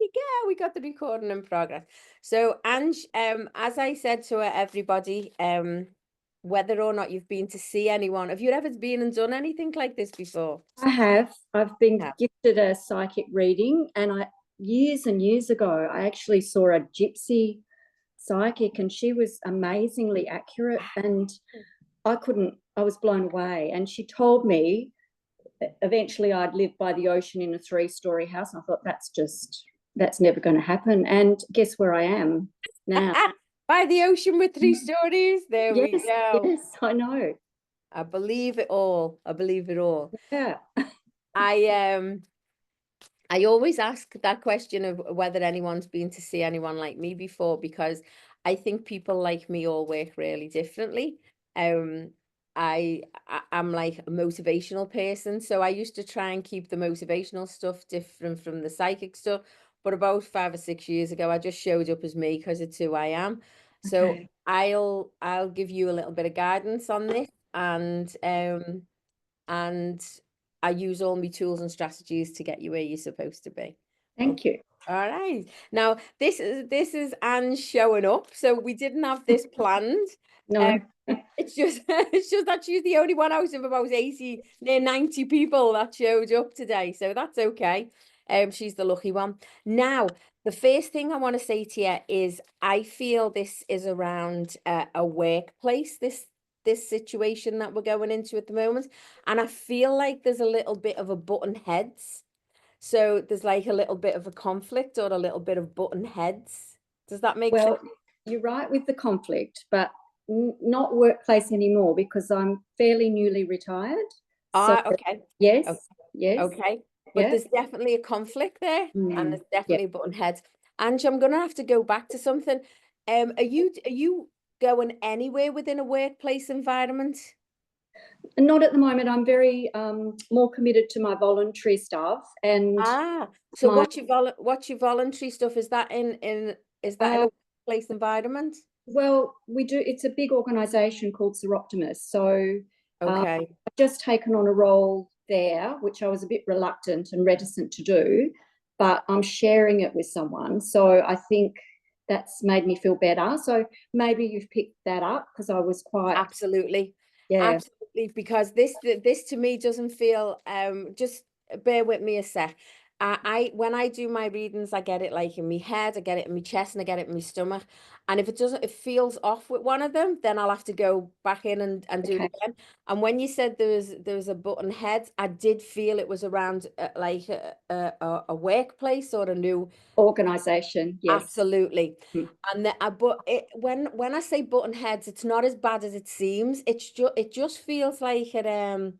we go. We got the recording in progress. So, Ange, as I said to everybody, whether or not you've been to see anyone, have you ever been and done anything like this before? I have. I've been Yeah. gifted a psychic reading, and years and years ago, I actually saw a gypsy psychic, and she was amazingly accurate, and I was blown away. And she told me eventually I'd live by the ocean in a 3-story house. And I thought, that's never going to happen. And guess where I am now? By the ocean with 3 stories. There we Yes, go. yes, I know. I believe it all. I believe it all. Yeah. I always ask that question of whether anyone's been to see anyone like me before, because I think people like me all work really differently. Um, I'm like a motivational person, so I used to try and keep the motivational stuff different from the psychic stuff. But about 5 or 6 years ago, I just showed up as me because it's who I am. So Okay. I'll give you a little bit of guidance on this, and I use all my tools and strategies to get you where you're supposed to be. Thank you. All right. Now this is Anne showing up. So we didn't have this planned. No. It's just it's just that she's the only one out of about 80, near 90 people that showed up today. So that's okay. She's the lucky one. Now, the first thing I want to say to you is I feel this is around a workplace, this situation that we're going into at the moment. And I feel like there's a little bit of a button heads. So there's like a little bit of a conflict or a little bit of button heads. Does that make sense? Well, you're right with the conflict, but not workplace anymore because I'm fairly newly retired. So Okay. yes, Okay. yes, Okay. But yeah. there's definitely a conflict there, and there's Yeah. definitely button heads. Ange, I'm gonna have to go back to something. Are you going anywhere within a workplace environment? And not at the moment. I'm very more committed to my voluntary stuff and So my what's your voluntary stuff? Is that in a uh, workplace environment? well, we do. It's a big organisation called Seroptimus. So Okay. I've just taken on a role there, which I was a bit reluctant and reticent to do, but I'm sharing it with someone. So I think that's made me feel better. So maybe you've picked that up because I was quite, Absolutely. yeah, Absolutely, because this to me doesn't feel just bear with me a sec. I when I do my readings, I get it like in my head, I get it in my chest, and I get it in my stomach. And if it doesn't, it feels off with one of them, then I'll have to go back in and do it okay, again. And when you said there was a button head, I did feel it was around like a workplace or a new. organisation, yes. Absolutely. Mm. And but when I say button heads, it's not as bad as it seems. It just feels like um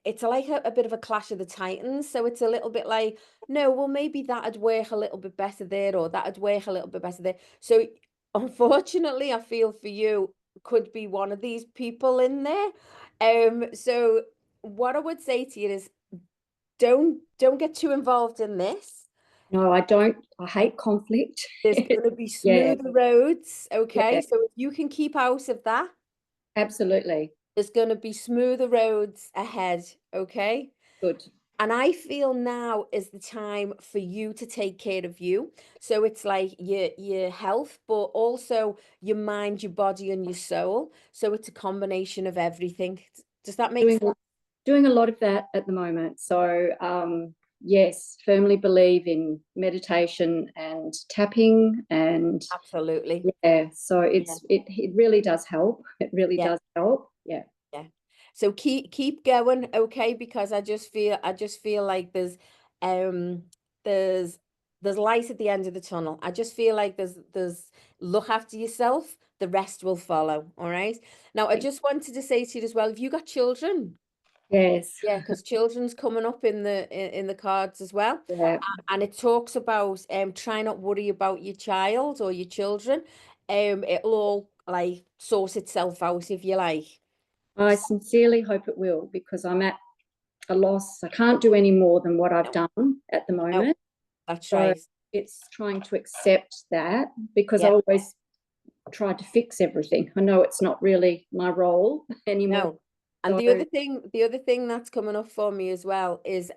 it's like a bit of a clash of the titans. So it's a little bit like, no, well, maybe that'd work a little bit better there, or that'd work a little bit better there. So unfortunately, I feel for you could be one of these people in there. So what I would say to you is don't get too involved in this. No, I don't. I hate conflict. There's going to be Yeah, smoother roads, okay? yeah, So if you can keep out of that, absolutely. there's going to be smoother roads ahead, okay? Good. And I feel now is the time for you to take care of you. So it's like your health, but also your mind, your body, and your soul. So it's a combination of everything. Does that make Doing sense? doing a lot of that at the moment. So yes, firmly believe in meditation and tapping and Absolutely. yeah. So Yeah. it really does help. It really Yeah. does help. Yeah. Yeah. So keep going, okay? Because I just feel like um there's there's light at the end of the tunnel. I just feel like there's look after yourself, the rest will follow. All right. Now I just wanted to say to you as well, have you got children? Yes. Yeah, because children's coming up in the cards as well. Yeah. And it talks about try not worry about your child or your children. It'll all like sort itself out if you like. I sincerely hope it will because I'm at a loss. I can't do any more than what I've No, done at the no, moment. that's So right. it's trying to accept that because I Yeah, always try to fix everything. I know it's not really my role anymore. no. And So the other thing that's coming up for me as well is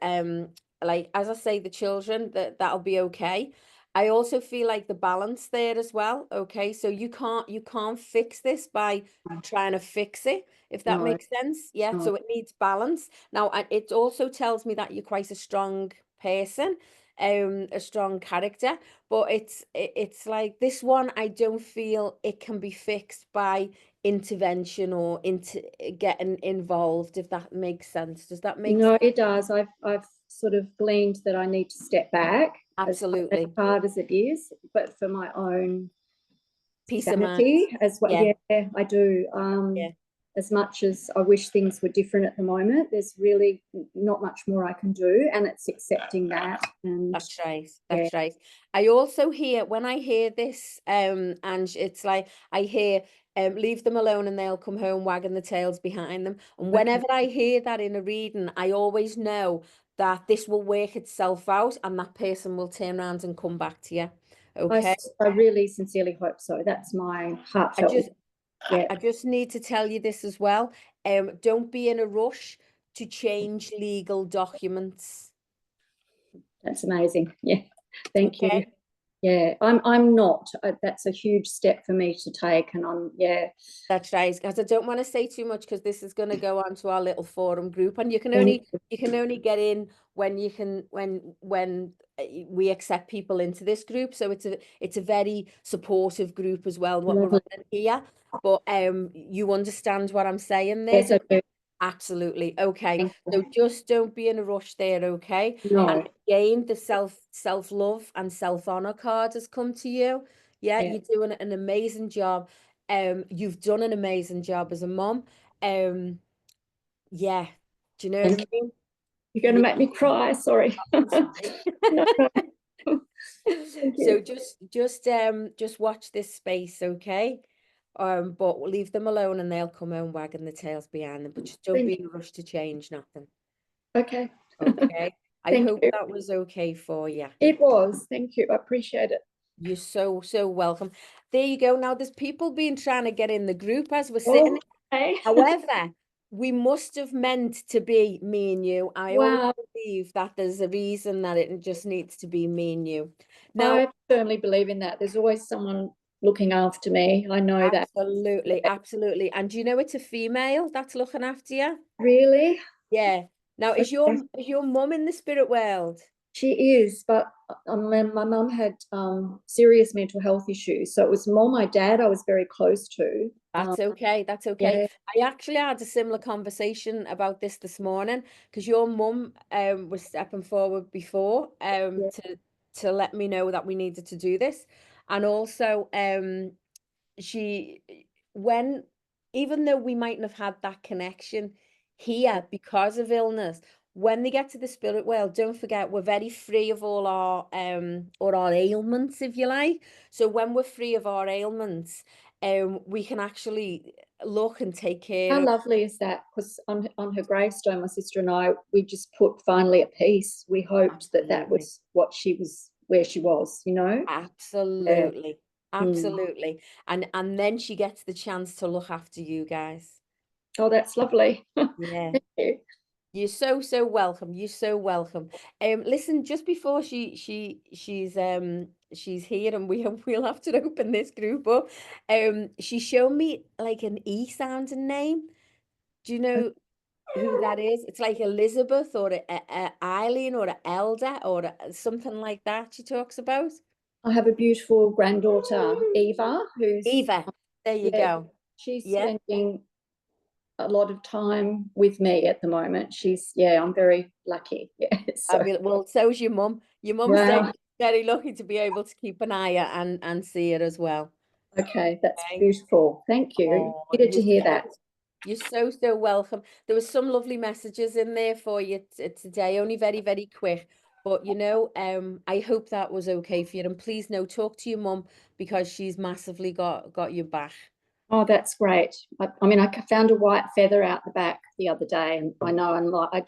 like, as I say, the children, that'll be okay. I also feel like the balance there as well. Okay, so you can't fix this by trying to fix it, if that No, makes sense. Yeah, no. so it needs balance. Now, it also tells me that you're quite a strong person, a strong character, but it's like this one, I don't feel it can be fixed by intervention or into getting involved, if that makes sense. Does that make No, sense? it does. I've sort of gleaned that I need to step back, as Absolutely. hard as it is, but for my own Peace of mind. sanity as well. Yeah, Yeah, I do. yeah. As much as I wish things were different at the moment, there's really not much more I can do, and it's accepting that. And That's right. yeah, That's right. I also hear, when I hear this, and it's like I hear, leave them alone and they'll come home wagging the tails behind them. And okay. whenever I hear that in a reading, I always know that this will work itself out and that person will turn around and come back to you. Okay. I really sincerely hope so. That's my I heartfelt. just Yeah, I just need to tell you this as well. Don't be in a rush to change legal documents. that's amazing. Yeah, thank you. Okay. Yeah, I'm not. That's a huge step for me to take, and yeah. That's right. Because I don't want to say too much because this is going to go on to our little forum group, and Thank you can only get in when you can when we accept people into this group. So it's a very supportive group as well. What we're you. running here, but you understand what I'm saying there? Yes, I do. Absolutely. Okay. Thank So you. just don't be in a rush there, okay? And No, again, the self-love and self-honor card has come to you. Yeah, yeah. you're doing an amazing job. You've done an amazing job as a mom. Yeah. Do you know what Thank I you. mean? You're going to You, make me cry. Sorry. I'm sorry. No, no. Thank So you. just watch this space, okay? But we'll leave them alone and they'll come home wagging the tails behind them. But just don't be Thank in a rush to change nothing. you. Okay. Okay. I Thank hope you. that was okay for you. It was. Thank you. I appreciate it. You're so welcome. There you go. Now there's people been trying to get in the group as we're sitting. Okay. However, we must have meant to be me and you. I always Wow. believe that there's a reason that it just needs to be me and you. Now, I firmly believe in that. There's always someone looking after me. I know that. absolutely, absolutely. And do you know it's a female that's looking after you? Really? Yeah. Now, Okay. is your mum in the spirit world? She is, but my mum had serious mental health issues. So it was more my dad I was very close to. That's okay. That's okay. Yeah, I actually had a similar conversation about this morning because your mum was stepping forward before yeah. to let me know that we needed to do this. And also she when even though we mightn't have had that connection here because of illness, when they get to the spirit world, don't forget we're very free of all our ailments, if you like. So when we're free of our ailments, we can actually look and take care How of. lovely is that? Because on her gravestone, my sister and I, we just put finally at peace. We hoped that that Absolutely. was what she was, where she was, you know? Yeah. Absolutely. Mm. Absolutely. And then she gets the chance to look after you guys. Oh, that's lovely. Yeah. Thank you. You're so welcome. You're so welcome. Listen, just before she's here and we'll have to open this group up. She showed me like an E sounding name. Do you know who that is? It's like Elizabeth or a Eileen or a Elder or something like that she talks about. I have a beautiful granddaughter, Eva, who's, Eva. There you yeah, go. she's Yeah. spending a lot of time with me at the moment. Yeah, I'm very lucky. Yeah. I So, mean, well, so's your mum. Your mum's wow. very lucky to be able to keep an eye out and see it as well. Okay, that's Okay. beautiful. Thank you. Oh, Needed to hear that. you're so welcome. There was some lovely messages in there for you today, only very quick. But I hope that was okay for you. And please no, talk to your mum because she's massively got your back. Oh, that's great. I mean, I found a white feather out the back the other day, and I know, and like, I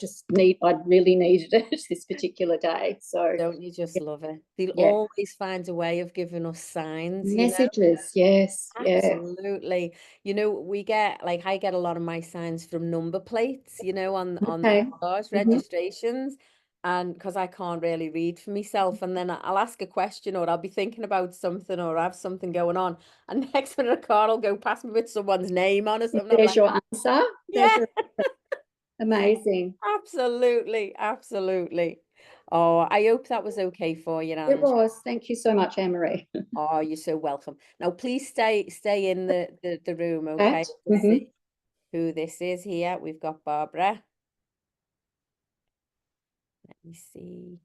really needed it this particular day. So, Don't you just love it? They'll yeah, always find a way of giving us signs. messages. Yes, yeah. Absolutely. I get a lot of my signs from number plates, on Okay. cars, Mhm. registrations. and because I can't really read for myself, and then I'll ask a question, or I'll be thinking about something, or have something going on, and next minute a car will go past me with someone's name on or something. I'm There's like, your answer. There's yeah, your amazing. absolutely, absolutely. Oh, I hope that was okay for you, It Ange. was. Thank you so much, Anne-Marie. Oh, you're so welcome. Now, please stay in the room, okay? Right. Let's Mhm. see who this is here. We've got Barbara. Let me see.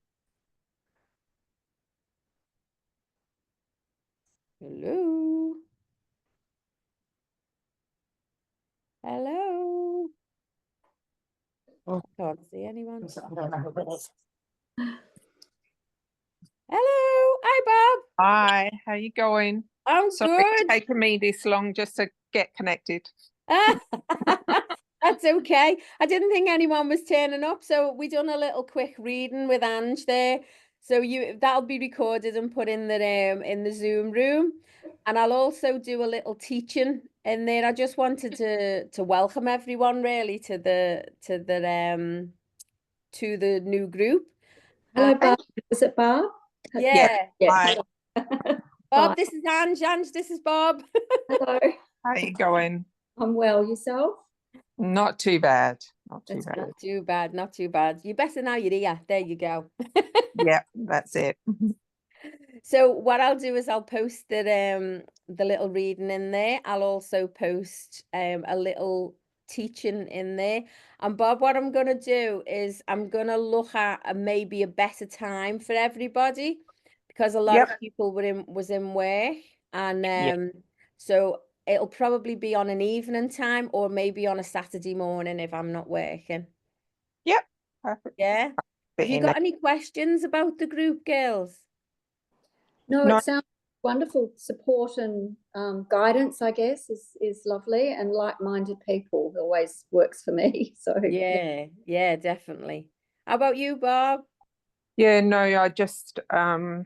Hello. Hello. Oh. Can't see anyone. I don't know who it is. Hello. Hi, Bob. Hi, how you going? I'm Sorry it's good. taken me this long just to get connected. That's okay. I didn't think anyone was turning up, so we done a little quick reading with Ange there. So that'll be recorded and put in the Zoom room. And I'll also do a little teaching in there. I just wanted to welcome everyone really to the new group. Hello, Barb. Is it Barb? Yeah. Hi, Bob, Hi. this is Ange. Ange, this is Bob. Hello. how you going? I'm well. Yourself? Not too bad. Not too That's bad. good. Not too bad, not too bad. You better now you're here. There you go. Yeah, that's it. So what I'll do is I'll post the little reading in there. I'll also post a little teaching in there. And Bob, what I'm gonna do is I'm gonna look at maybe a better time for everybody, because a lot of Yep. people was in work, and Yeah. so it'll probably be on an evening time, or maybe on a Saturday morning if I'm not working. Yep. Perfect. Yeah. Fit Have you in got there. any questions about the group, girls? No, No, it sounds wonderful. Support and guidance, I guess, is lovely, and like-minded people always works for me. So yeah. Yeah, definitely. How about you, Bob? yeah, no, I just I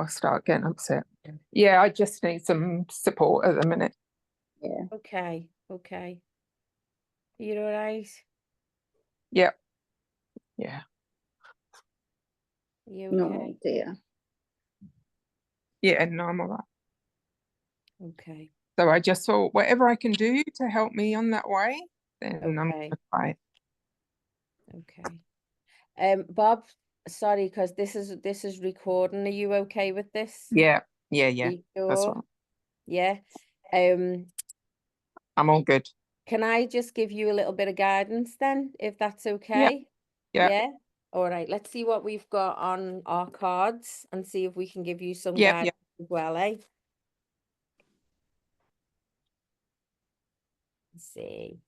start getting upset. Yeah, I just need some support at the minute. Yeah. Okay. You all right? Yep. Yeah. You No, okay? dear. Yeah, no, I'm all right. Okay. So I just thought whatever I can do to help me on that way, then I'm Okay. gonna try it. Okay. Bob, sorry, because this is recording. Are you okay with this? Yeah, Are yeah, you that's sure? right. Yeah. Um, I'm all good. can I just give you a little bit of guidance then, if that's Yeah, okay? yeah, Yeah. All right. Let's see what we've got on our cards and see if we can give you some yeah, guidance as well, eh? Let's see.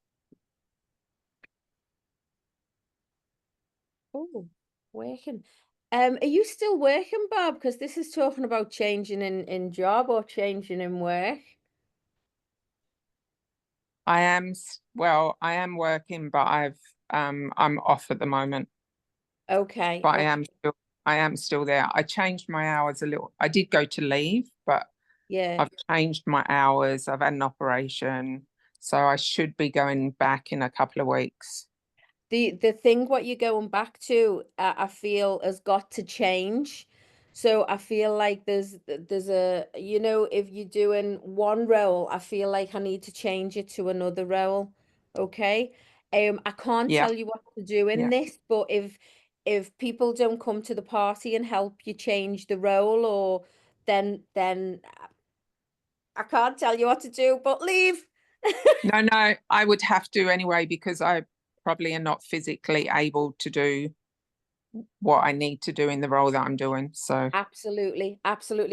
Oh, working. Are you still working, Bob? Because this is talking about changing in job or changing in work. I am, well, I am working, but I'm off at the moment, Okay. but I am still there. I changed my hours a little. I did go to leave, but Yeah. I've changed my hours. I've had an operation, so I should be going back in a couple of weeks. The thing what you're going back to, I feel has got to change. So I feel like there's a, if you're doing one role, I feel like I need to change it to another role. Okay. I can't Yeah, tell you what to do in yeah. this, but if people don't come to the party and help you change the role, or then I can't tell you what to do, but leave. No, I would have to anyway because I probably am not physically able to do what I need to do in the role that I'm doing. So Absolutely,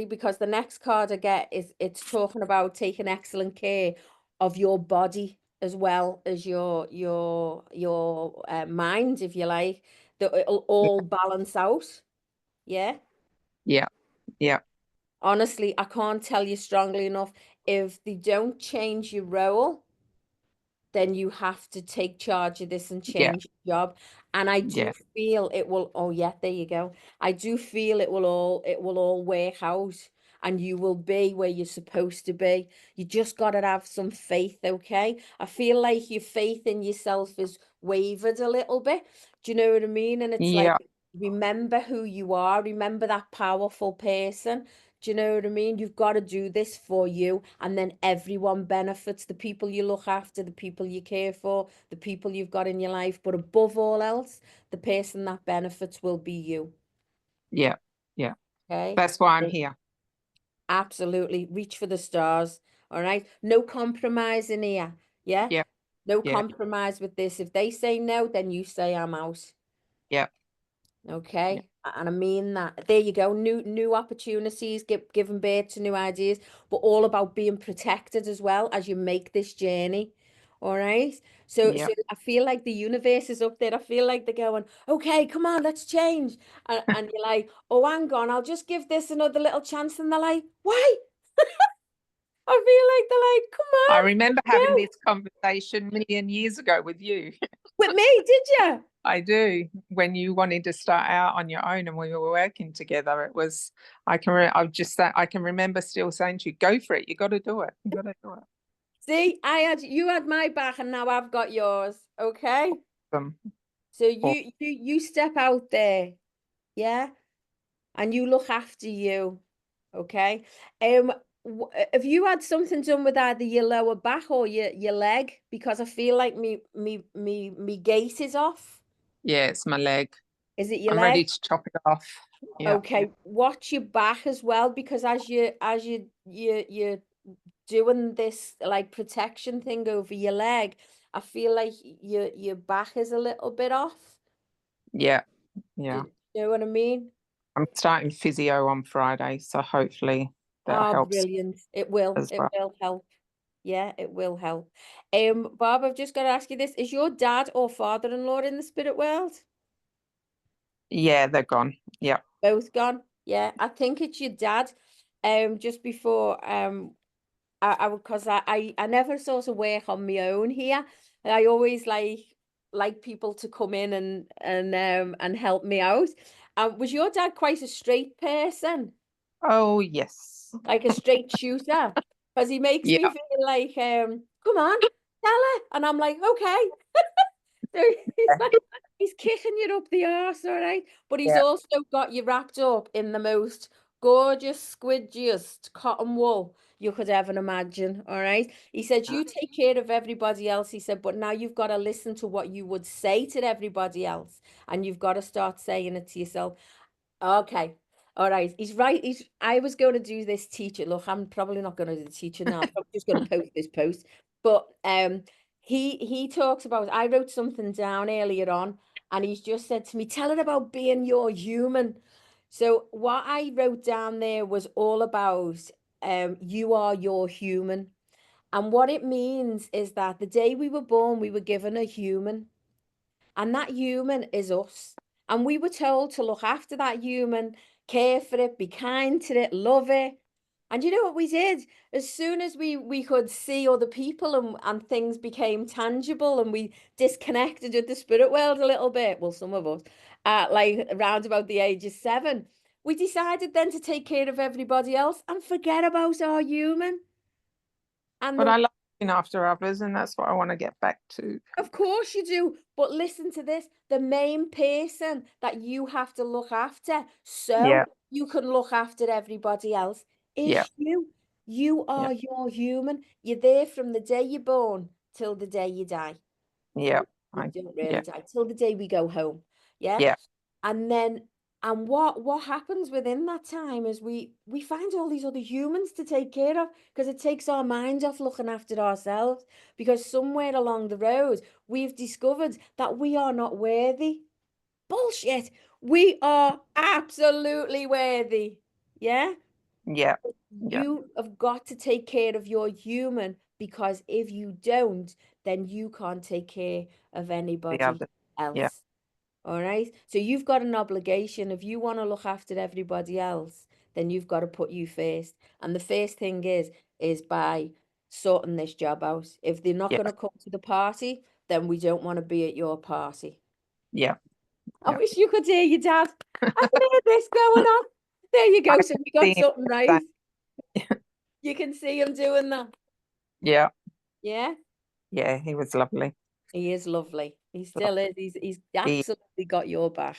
because the next card I get is it's talking about taking excellent care of your body as well as your mind, if you like, that it'll all balance out. Yeah. yeah, yeah, Honestly, I can't tell you strongly enough. If they don't change your role, then you have to take charge of this and yeah, change your job. And I do yeah, feel it will, oh yeah, there you go. I do feel it will all work out, and you will be where you're supposed to be. You just got to have some faith, okay? I feel like your faith in yourself is wavered a little bit. Do you know what I mean? And it's like yeah, remember who you are, remember that powerful person. Do you know what I mean? You've got to do this for you, and then everyone benefits, the people you look after, the people you care for, the people you've got in your life, but above all else, the person that benefits will be you. Yeah. Yeah. Okay? That's why I'm So here. absolutely reach for the stars. All right? No compromise in here. Yeah? Yeah. No Yeah. compromise with this. If they say no, then you say I'm out. Yeah. Okay, and I mean that. There you go. New opportunities, giving birth to new ideas, but all about being protected as well as you make this journey. All right. So Yeah. I feel like the universe is up there. I feel like they're going, okay, come on, let's change. And you're like, oh, hang on, I'll just give this another little chance. And they're like, why? I feel like they're like, come I on, remember having no. this conversation a million years ago with you. With me, did you? I do. When you wanted to start out on your own and we were working together, it was, I can remember still saying to you, go for it. You got to do it. You got to do it. See, you had my back and now I've got yours. Okay. Um, So or- you step out there, yeah, and you look after you, okay? Have you had something done with either your lower back or your leg? Because I feel like me gait is off. yeah, it's my leg. Is it your I'm leg? ready to chop it off. Yeah. Okay, watch your back as well, because as you're doing this like protection thing over your leg, I feel like your back is a little bit off. Yeah. Do Yeah. you know what I mean? I'm starting physio on Friday, so hopefully that Oh, helps brilliant. It will. as It well. will help. Yeah, it will help. Bob, I've just got to ask you this. Is your dad or father-in-law in the spirit world? Yeah, they're gone. Yeah. Both gone? Yeah, I think it's your dad. Just before because I never sort of work on my own here. I always like people to come in and help me out. Was your dad quite a straight person? Oh, yes. Like a straight shooter? Because he makes me Yeah. feel like, come on, tell her. And I'm like, okay. So he's kicking you up the arse, all right? But he's Yeah. also got you wrapped up in the most gorgeous, squidgiest cotton wool you could ever imagine, all right? He said, you take care of everybody else. He said, but now you've got to listen to what you would say to everybody else. And you've got to start saying it to yourself. Okay. All right. He's right. I was going to do this teacher. Look, I'm probably not going to do the teacher now. I'm just going to post this post. But he talks about, I wrote something down earlier on, and he's just said to me, tell her about being your human. So what I wrote down there was all about you are your human. And what it means is that the day we were born, we were given a human. And that human is us. And we were told to look after that human, care for it, be kind to it, love it. And you know what we did? As soon as we could see other people and things became tangible and we disconnected with the spirit world a little bit, well, some of us, like around about the age of 7, we decided then to take care of everybody else and forget about our human. And But I love looking after others, and that's what I want to get back to. Of course you do. But listen to this, the main person that you have to look after Yeah. so you can look after everybody else Yeah. is you. You Yeah. are your human. You're there from the day you're born till the day you die. Yeah. You don't really Yeah. die till the day we go home. Yeah. Yeah. And then what happens within that time is we find all these other humans to take care of, because it takes our mind off looking after ourselves, because somewhere along the road we've discovered that we are not worthy. Bullshit. We are absolutely worthy. Yeah. Yeah. Yeah. You have got to take care of your human, because if you don't, then you can't take care of The anybody other. Yeah. else. All right. So you've got an obligation. If you want to look after everybody else, then you've got to put you first. And the first thing is by sorting this job out. If they're not Yeah. going to come to the party, then we don't want to be at your party. Yeah. I Yeah. wish you could hear your dad. I can hear this going on. There you go. So we got see him something right. saying- You can see him doing that. Yeah. Yeah. Yeah. He was lovely. He is lovely. He still is. He's He, absolutely got your back.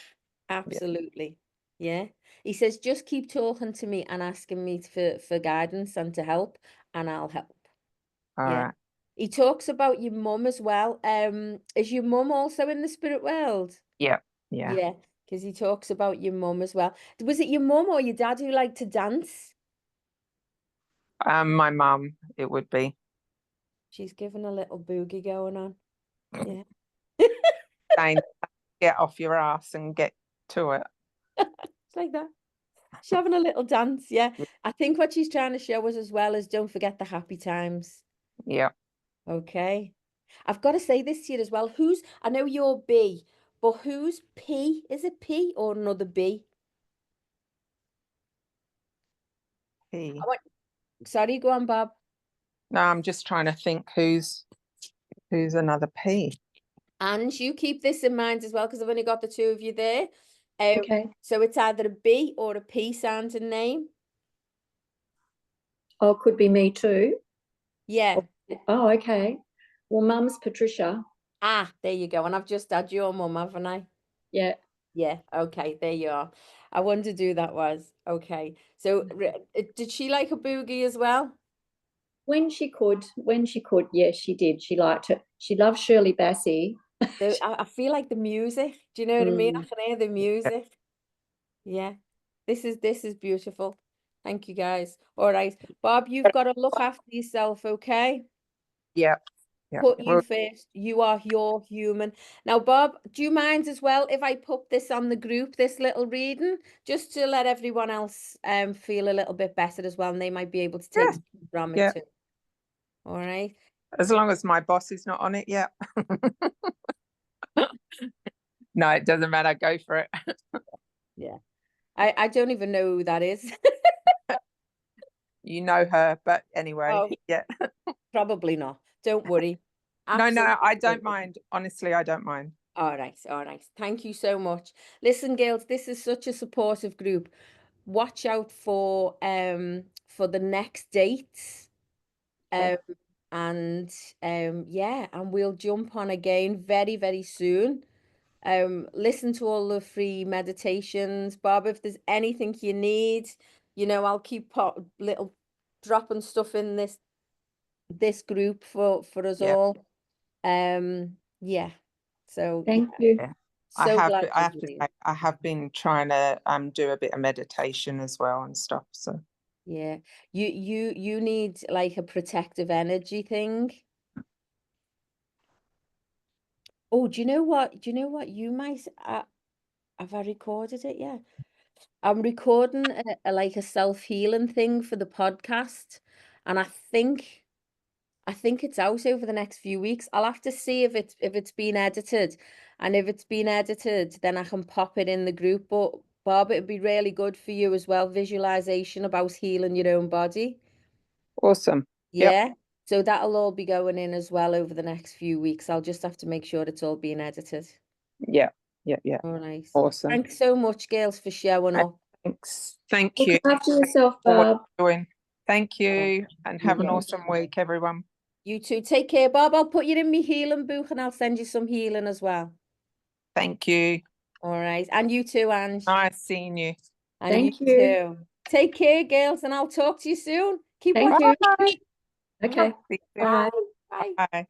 Absolutely. Yeah. He says, just keep talking to me and asking me for guidance and to help, and I'll help. All Yeah. right. He talks about your mum as well. Is your mum also in the spirit world? Yeah. Yeah. Yeah, because he talks about your mum as well. Was it your mum or your dad who liked to dance? My mum, it would be. She's given a little boogie going on. Yeah. Saying, get off your ass and get to it. It's like that. She's having a little dance, yeah. I think what she's trying to show us as well is don't forget the happy times. Yeah. Okay. I've got to say this to you as well. I know you're B, but who's P? Is it P or another B? P. Sorry, go on, Bob. No, I'm just trying to think who's another P. And you keep this in mind as well, because I've only got the two of you there. Okay. So it's either a B or a P sounding name. Oh, could be me too. Yeah. Oh, okay. Well, Mum's Patricia. Ah, there you go. And I've just had your mum, haven't I? Yeah. Yeah. Okay, there you are. I wondered who that was. Okay. So did she like a boogie as well? When she could, yes, she did. She liked it. She loved Shirley Bassey. I feel like the music. Do you know what I mean? I Mm. can hear the music. Yeah. This is beautiful. Thank you, guys. All right. Bob, you've got to look after yourself, okay? Yeah. Yeah. Put you first. You are your human. Now, Bob, do you mind as well if I put this on the group, this little reading, just to let everyone else feel a little bit better as well, and they might be able to take Yeah. something from it Yeah. too. All right. As long as my boss is not on it, yeah. No, it doesn't matter. Go for it. Yeah. I don't even know who that is. You know her, but anyway, Oh, yeah. probably not. Don't worry. No, Absolutely I don't don't worry. mind. Honestly, I don't mind. All right, all right. Thank you so much. Listen, girls, this is such a supportive group. Watch out for the next dates. Okay. And yeah, and we'll jump on again very, very soon. Listen to all the free meditations. Bob, if there's anything you need, I'll keep little dropping stuff in this group for us Yeah. all. Yeah. So Thank yeah, you. Yeah. so glad I you're have to here. say, I have been trying to do a bit of meditation as well and stuff. So Yeah. You need like a protective energy thing. Oh, do you know what? Do you know what you might have I recorded it? Yeah. I'm recording like a self-healing thing for the podcast, and I think it's out over the next few weeks. I'll have to see if it's been edited, and if it's been edited, then I can pop it in the group. But Bob, it'd be really good for you as well, visualization about healing your own body. awesome. Yep. Yeah. So that'll all be going in as well over the next few weeks. I'll just have to make sure it's all being edited. Yeah. Yeah. Yeah. All right. Awesome. Thanks so much, girls, for showing up. Thanks. Thank Look you after yourself, for what Barb. you're doing. Thank you, and have an Yeah. awesome week, everyone. You too. Take care, Bob. I'll put you in my healing book and I'll send you some healing as well. Thank you. All right. And you too, Ange. Nice seeing you. And Thank you you. too. Take care, girls, and I'll talk to you soon. Keep Thank watching. you. Okay. See you. Bye. Bye. Bye.